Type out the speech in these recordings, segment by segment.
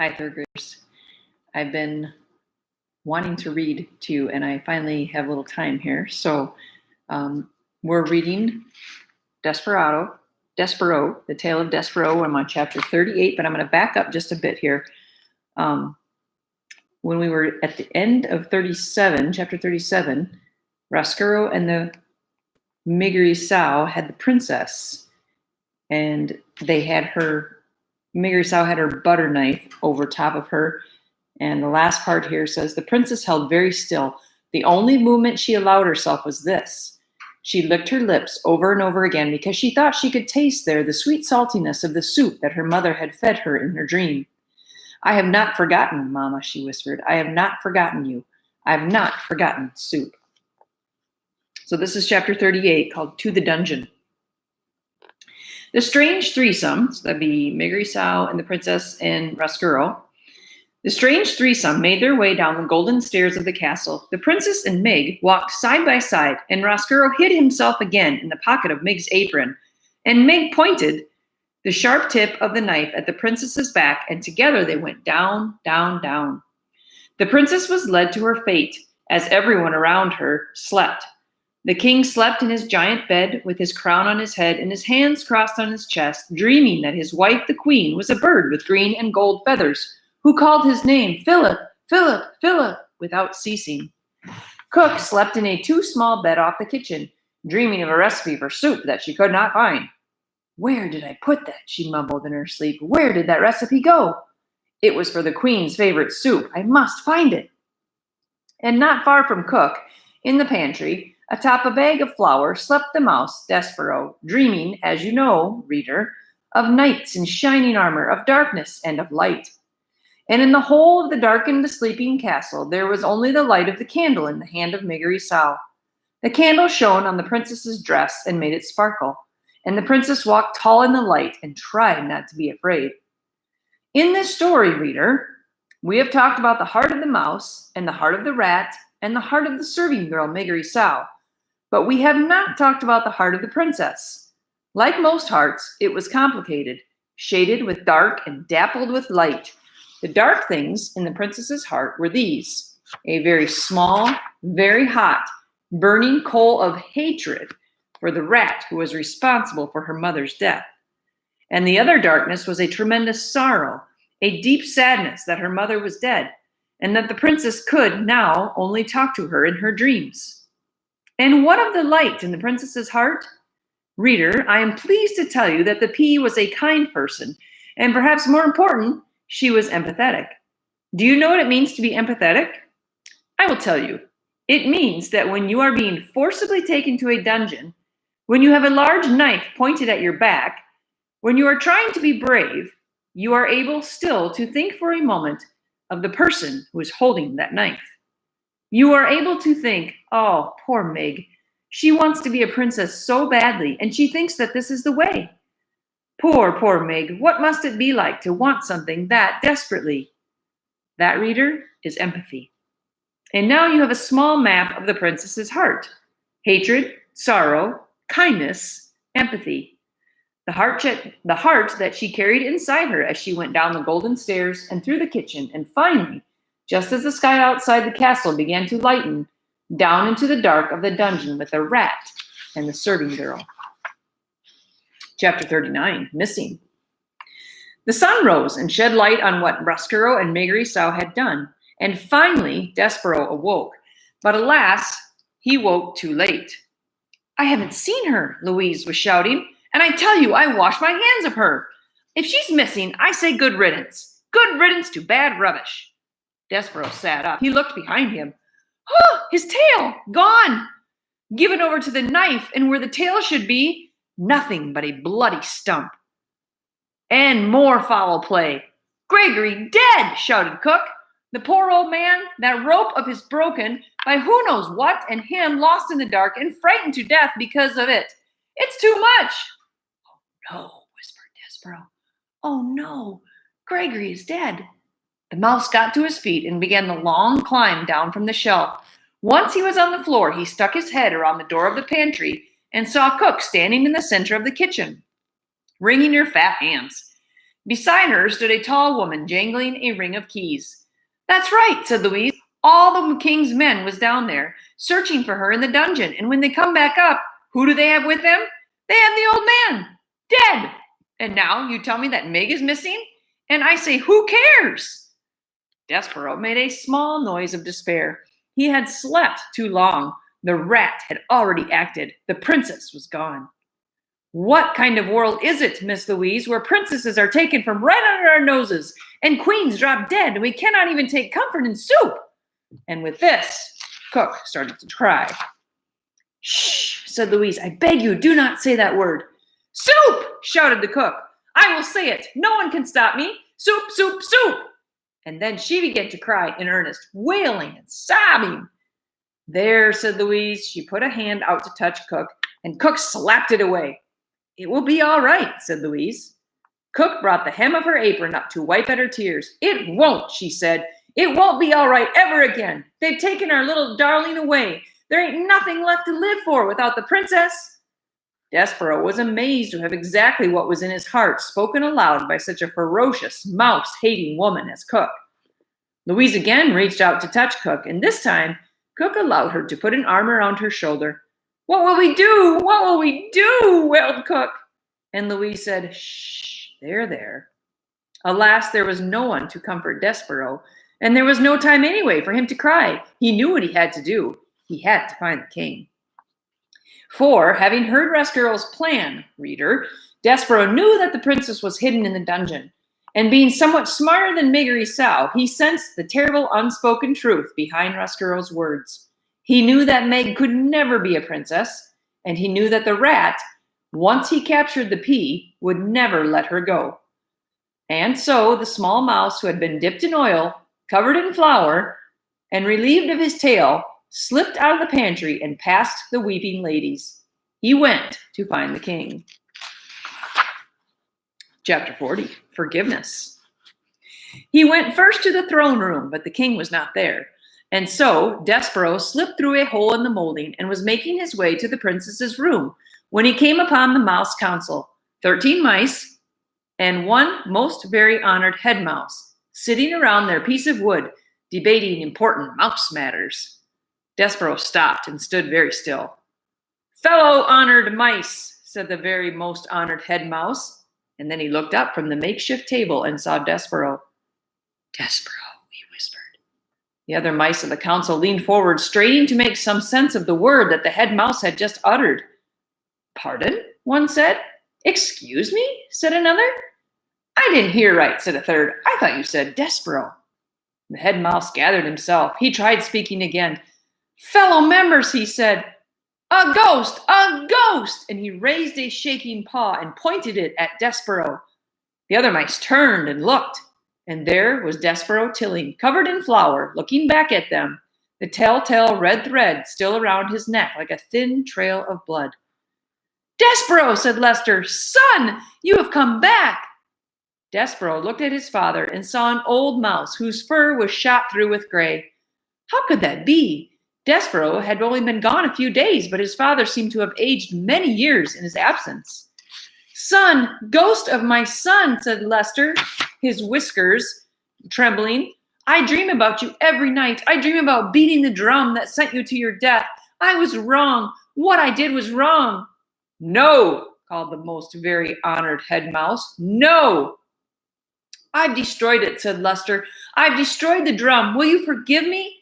Hi, third graders. I've been wanting to read to you, and I finally have a little time here. So we're reading Despereaux, the Tale of Despereaux. I'm on chapter 38, but I'm going to back up just a bit here. When we were at the end of chapter 37, Roscuro and the Migri-Sao had the princess, and they had Migri-Sao had her butter knife over top of her. And the last part here says, the princess held very still. The only movement she allowed herself was this. She licked her lips over and over again because she thought she could taste there the sweet saltiness of the soup that her mother had fed her in her dream. I have not forgotten, Mama, she whispered. I have not forgotten you. I have not forgotten soup. So this is chapter 38, called To the Dungeon. The strange threesome, so that'd be Migri-Sao and the princess and Roscuro. The strange threesome made their way down the golden stairs of the castle. The princess and Mig walked side by side, and Roscuro hid himself again in the pocket of Mig's apron, and Mig pointed the sharp tip of the knife at the princess's back, and together they went down, down, down. The princess was led to her fate as everyone around her slept. The king slept in his giant bed with his crown on his head and his hands crossed on his chest, dreaming that his wife, the queen, was a bird with green and gold feathers, who called his name, Philip, Philip, Philip, without ceasing. Cook slept in a too small bed off the kitchen, dreaming of a recipe for soup that she could not find. Where did I put that? She mumbled in her sleep. Where did that recipe go? It was for the queen's favorite soup. I must find it. And not far from Cook, in the pantry, atop a bag of flour, slept the mouse, Despereaux, dreaming, as you know, reader, of knights in shining armor, of darkness and of light. And in the whole of the darkened sleeping castle, there was only the light of the candle in the hand of Migri-Sao. The candle shone on the princess's dress and made it sparkle, and the princess walked tall in the light and tried not to be afraid. In this story, reader, we have talked about the heart of the mouse and the heart of the rat and the heart of the serving girl, Migri-Sao, but we have not talked about the heart of the princess. Like most hearts, it was complicated, shaded with dark and dappled with light. The dark things in the princess's heart were these: a very small, very hot, burning coal of hatred for the rat who was responsible for her mother's death. And the other darkness was a tremendous sorrow, a deep sadness that her mother was dead, and that the princess could now only talk to her in her dreams. And what of the light in the princess's heart? Reader, I am pleased to tell you that the P was a kind person, and perhaps more important, she was empathetic. Do you know what it means to be empathetic? I will tell you. It means that when you are being forcibly taken to a dungeon, when you have a large knife pointed at your back, when you are trying to be brave, you are able still to think for a moment of the person who is holding that knife. You are able to think, oh, poor Mig. She wants to be a princess so badly, and she thinks that this is the way. Poor, poor Mig. What must it be like to want something that desperately? That, reader, is empathy. And now you have a small map of the princess's heart. Hatred, sorrow, kindness, empathy. The heart that she carried inside her as she went down the golden stairs and through the kitchen, and finally, just as the sky outside the castle began to lighten, down into the dark of the dungeon with the rat and the serving girl. Chapter 39, Missing. The sun rose and shed light on what Roscuro and Migri-Sao had done, and finally Despereaux awoke. But alas, he woke too late. I haven't seen her, Louise was shouting, and I tell you, I wash my hands of her. If she's missing, I say good riddance. Good riddance to bad rubbish. Despereaux sat up. He looked behind him. Oh, his tail! Gone! Given over to the knife, and where the tail should be, nothing but a bloody stump. And more foul play. Gregory dead, shouted Cook. The poor old man, that rope of his broken by who knows what, and him lost in the dark and frightened to death because of it. It's too much. Oh no, whispered Despereaux. Oh no, Gregory is dead. The mouse got to his feet and began the long climb down from the shelf. Once he was on the floor, he stuck his head around the door of the pantry and saw Cook standing in the center of the kitchen, wringing her fat hands. Beside her stood a tall woman jangling a ring of keys. That's right, said Louise. All the king's men was down there, searching for her in the dungeon, and when they come back up, who do they have with them? They have the old man, dead. And now you tell me that Meg is missing? And I say, who cares? Despereaux made a small noise of despair. He had slept too long. The rat had already acted. The princess was gone. What kind of world is it, Miss Louise, where princesses are taken from right under our noses and queens drop dead and we cannot even take comfort in soup? And with this, Cook started to cry. Shh, said Louise. I beg you, do not say that word. Soup, shouted the cook. I will say it. No one can stop me. Soup, soup, soup. And then she began to cry in earnest, wailing and sobbing. There, said Louise. She put a hand out to touch Cook, and Cook slapped it away. It will be all right, said Louise. Cook brought the hem of her apron up to wipe at her tears. It won't, she said. It won't be all right ever again. They've taken our little darling away. There ain't nothing left to live for without the princess. Despereaux was amazed to have exactly what was in his heart spoken aloud by such a ferocious, mouse-hating woman as Cook. Louise again reached out to touch Cook, and this time Cook allowed her to put an arm around her shoulder. What will we do? What will we do? Wailed Cook. And Louise said, shh, there. Alas, there was no one to comfort Despereaux, and there was no time anyway for him to cry. He knew what he had to do. He had to find the king. For, having heard Rescueau's plan, reader, Despereaux knew that the princess was hidden in the dungeon, and being somewhat smarter than Miggery Sow, he sensed the terrible unspoken truth behind Rescueau's words. He knew that Meg could never be a princess, and he knew that the rat, once he captured the pea, would never let her go. And so the small mouse who had been dipped in oil, covered in flour, and relieved of his tail, slipped out of the pantry and past the weeping ladies. He went to find the king. Chapter 40, Forgiveness. He went first to the throne room, but the king was not there. And so Despereaux slipped through a hole in the molding and was making his way to the princess's room when he came upon the mouse council, 13 mice, and one most very honored head mouse, sitting around their piece of wood, debating important mouse matters. Despereaux stopped and stood very still. Fellow honored mice, said the very most honored head mouse, and then he looked up from the makeshift table and saw Despereaux. Despereaux, he whispered. The other mice of the council leaned forward, straining to make some sense of the word that the head mouse had just uttered. Pardon? One said. Excuse me? Said another. I didn't hear right, said a third. I thought you said Despereaux. The head mouse gathered himself. He tried speaking again. Fellow members, he said, a ghost, and he raised a shaking paw and pointed it at Despereaux. The other mice turned and looked, and there was Despereaux Tilling, covered in flour, looking back at them, the telltale red thread still around his neck like a thin trail of blood. Despereaux, said Lester, son, you have come back. Despereaux looked at his father and saw an old mouse whose fur was shot through with gray. How could that be? Despereaux had only been gone a few days, but his father seemed to have aged many years in his absence. Son, ghost of my son, said Lester, his whiskers trembling. I dream about you every night. I dream about beating the drum that sent you to your death. I was wrong. What I did was wrong. No, called the most very honored head mouse. No. I've destroyed it, said Lester. I've destroyed the drum. Will you forgive me?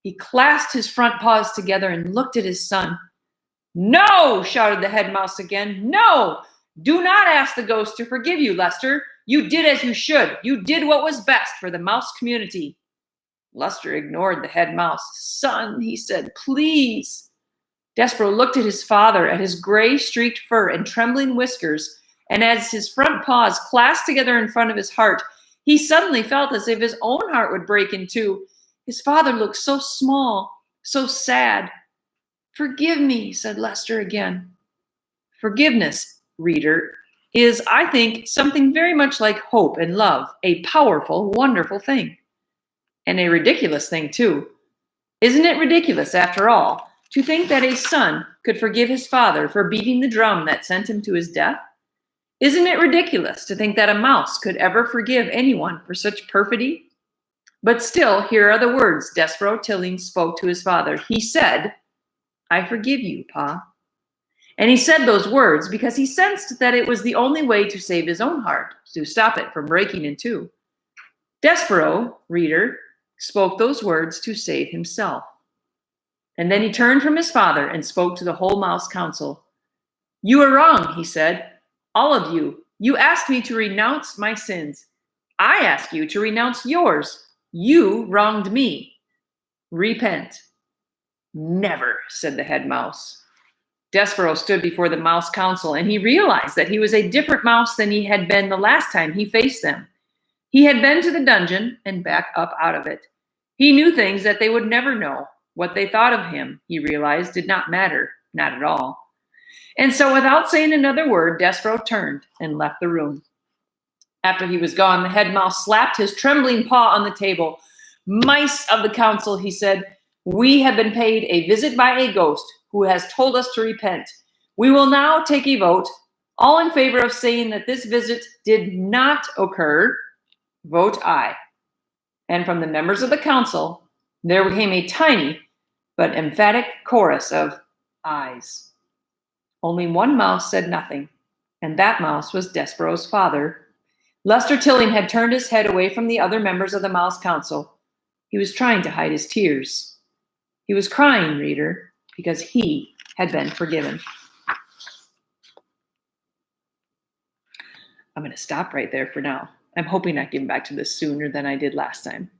He clasped his front paws together and looked at his son. No, shouted the head mouse again. No, do not ask the ghost to forgive you, Lester. You did as you should. You did what was best for the mouse community. Lester ignored the head mouse. Son, he said, please. Despereaux looked at his father, at his gray streaked fur and trembling whiskers, and as his front paws clasped together in front of his heart, he suddenly felt as if his own heart would break in two. His father looked so small, so sad. Forgive me, said Lester again. Forgiveness, reader, is, I think, something very much like hope and love, a powerful, wonderful thing. And a ridiculous thing, too. Isn't it ridiculous, after all, to think that a son could forgive his father for beating the drum that sent him to his death? Isn't it ridiculous to think that a mouse could ever forgive anyone for such perfidy? But still, here are the words Despereaux Tilling spoke to his father. He said, "I forgive you, Pa." And he said those words because he sensed that it was the only way to save his own heart, to stop it from breaking in two. Despereaux, reader, spoke those words to save himself. And then he turned from his father and spoke to the whole mouse council. "You are wrong," he said. "All of you. You asked me to renounce my sins. I ask you to renounce yours. You wronged me. Repent." "Never," said the head mouse. Despereaux stood before the mouse council, and he realized that he was a different mouse than he had been the last time he faced them. He had been to the dungeon and back up out of it. He knew things that they would never know. What they thought of him, he realized, did not matter, not at all. And so without saying another word, Despereaux turned and left the room. After he was gone, the head mouse slapped his trembling paw on the table. "Mice of the council," he said, "we have been paid a visit by a ghost who has told us to repent. We will now take a vote. All in favor of saying that this visit did not occur, vote aye." And from the members of the council, there came a tiny but emphatic chorus of ayes. Only one mouse said nothing, and that mouse was Despereaux's father. Lester Tilling had turned his head away from the other members of the mouse council. He was trying to hide his tears. He was crying, reader, because he had been forgiven. I'm going to stop right there for now. I'm hoping I get back to this sooner than I did last time.